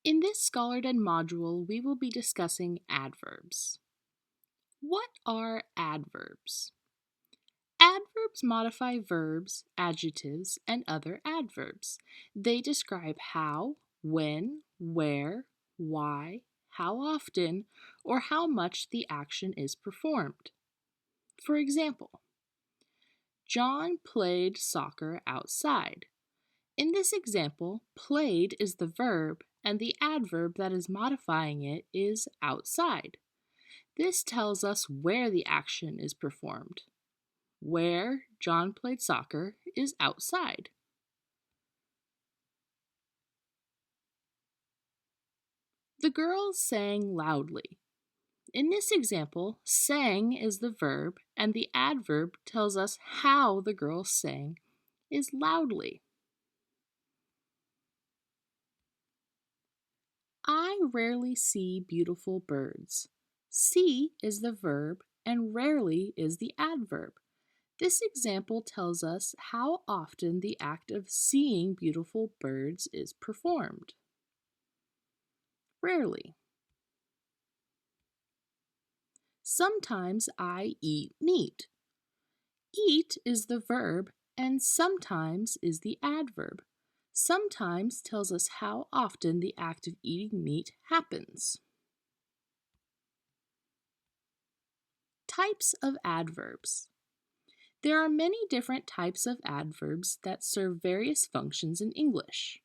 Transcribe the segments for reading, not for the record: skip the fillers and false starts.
In this Scholard module, we will be discussing adverbs. What are adverbs? Adverbs modify verbs, adjectives, and other adverbs. They describe how, when, where, why, how often, or how much the action is performed. For example, John played soccer outside. In this example, played is the verb and the adverb that is modifying it is outside. This tells us where the action is performed. Where John played soccer is outside. The girls sang loudly. In this example, sang is the verb and the adverb tells us how the girls sang is loudly. I rarely see beautiful birds. See is the verb and rarely is the adverb. This example tells us how often the act of seeing beautiful birds is performed. Rarely. Sometimes I eat meat. Eat is the verb and sometimes is the adverb. Sometimes tells us how often the act of eating meat happens. Types of adverbs. There are many different types of adverbs that serve various functions in English.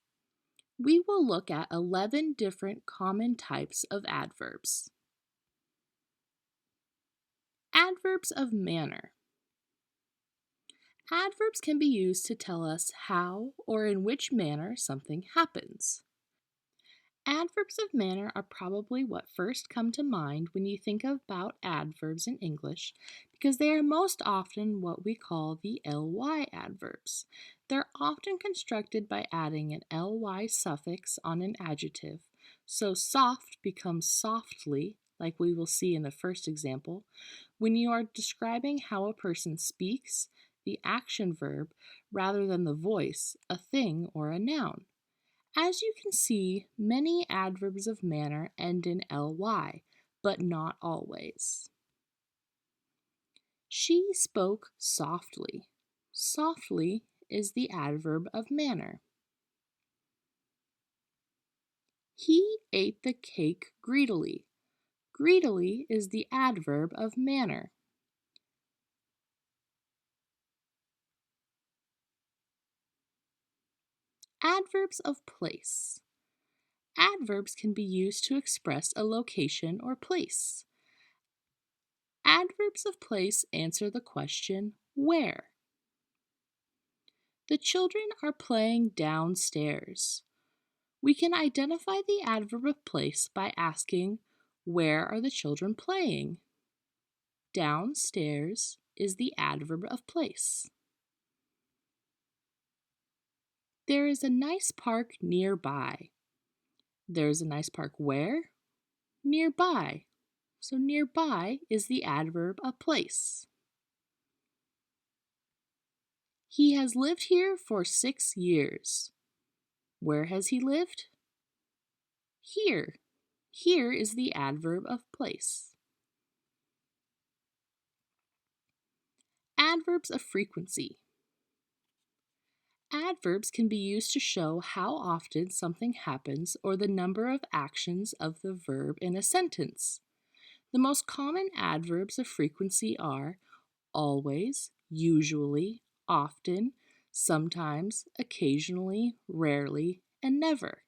We will look at 11 different common types of adverbs. Adverbs of manner. Adverbs can be used to tell us how or in which manner something happens. Adverbs of manner are probably what first come to mind when you think about adverbs in English because they are most often what we call the ly adverbs. They're often constructed by adding an ly suffix on an adjective, so soft becomes softly, like we will see in the first example, when you are describing how a person speaks, the action verb, rather than the voice, a thing, or a noun. As you can see, many adverbs of manner end in ly, but not always. She spoke softly. Softly is the adverb of manner. He ate the cake greedily. Greedily is the adverb of manner. Adverbs of place. Adverbs can be used to express a location or place. Adverbs of place answer the question, where? The children are playing downstairs. We can identify the adverb of place by asking, where are the children playing? Downstairs is the adverb of place. There is a nice park nearby. There is a nice park where? Nearby. So nearby is the adverb of place. He has lived here for 6 years. Where has he lived? Here. Here is the adverb of place. Adverbs of frequency. Adverbs can be used to show how often something happens or the number of actions of the verb in a sentence. The most common adverbs of frequency are always, usually, often, sometimes, occasionally, rarely, and never.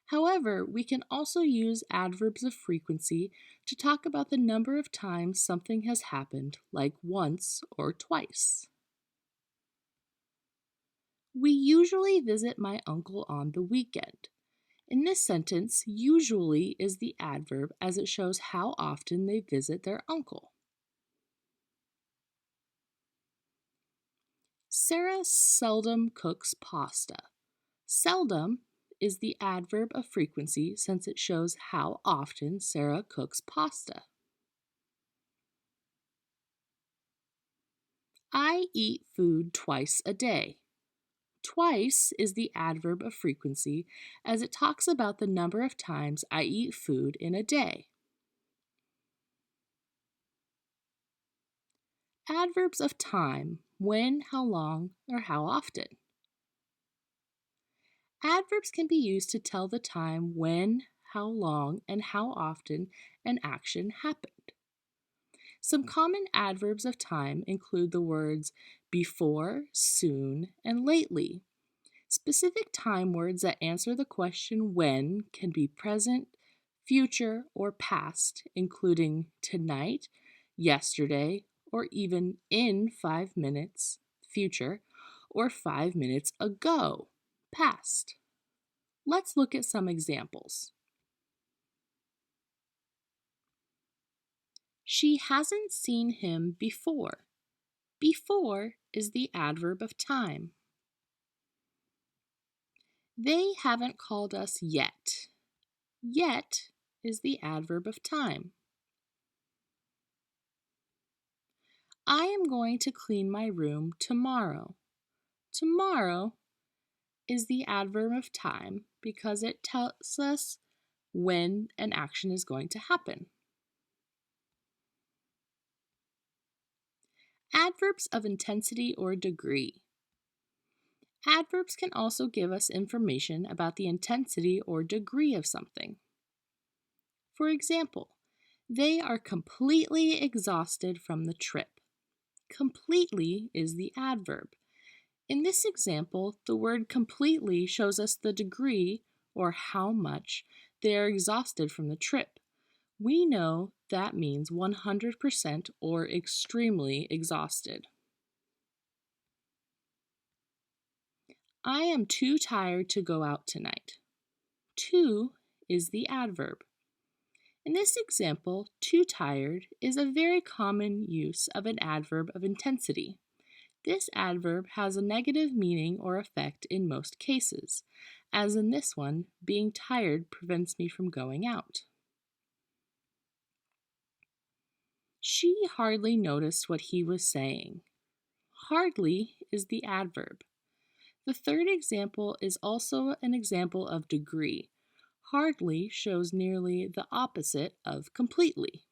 However, we can also use adverbs of frequency to talk about the number of times something has happened, like once or twice. We usually visit my uncle on the weekend. In this sentence, usually is the adverb as it shows how often they visit their uncle. Sarah seldom cooks pasta. Seldom is the adverb of frequency since it shows how often Sarah cooks pasta. I eat food twice a day. Twice is the adverb of frequency as it talks about the number of times I eat food in a day. Adverbs of time, when, how long, or how often. Adverbs can be used to tell the time when, how long, and how often an action happened. Some common adverbs of time include the words before, soon, and lately. Specific time words that answer the question when can be present, future, or past, including tonight, yesterday, or even in 5 minutes, future, or 5 minutes ago, past. Let's look at some examples. She hasn't seen him before. Before is the adverb of time. They haven't called us yet. Yet is the adverb of time. I am going to clean my room tomorrow. Tomorrow is the adverb of time because it tells us when an action is going to happen. Adverbs of intensity or degree. Adverbs can also give us information about the intensity or degree of something. For example, they are completely exhausted from the trip. Completely is the adverb. In this example, the word completely shows us the degree or how much they are exhausted from the trip. We know that means 100% or extremely exhausted. I am too tired to go out tonight. Too is the adverb. In this example, too tired is a very common use of an adverb of intensity. This adverb has a negative meaning or effect in most cases, as in this one, being tired prevents me from going out. She hardly noticed what he was saying. Hardly is the adverb. The third example is also an example of degree. Hardly shows nearly the opposite of completely.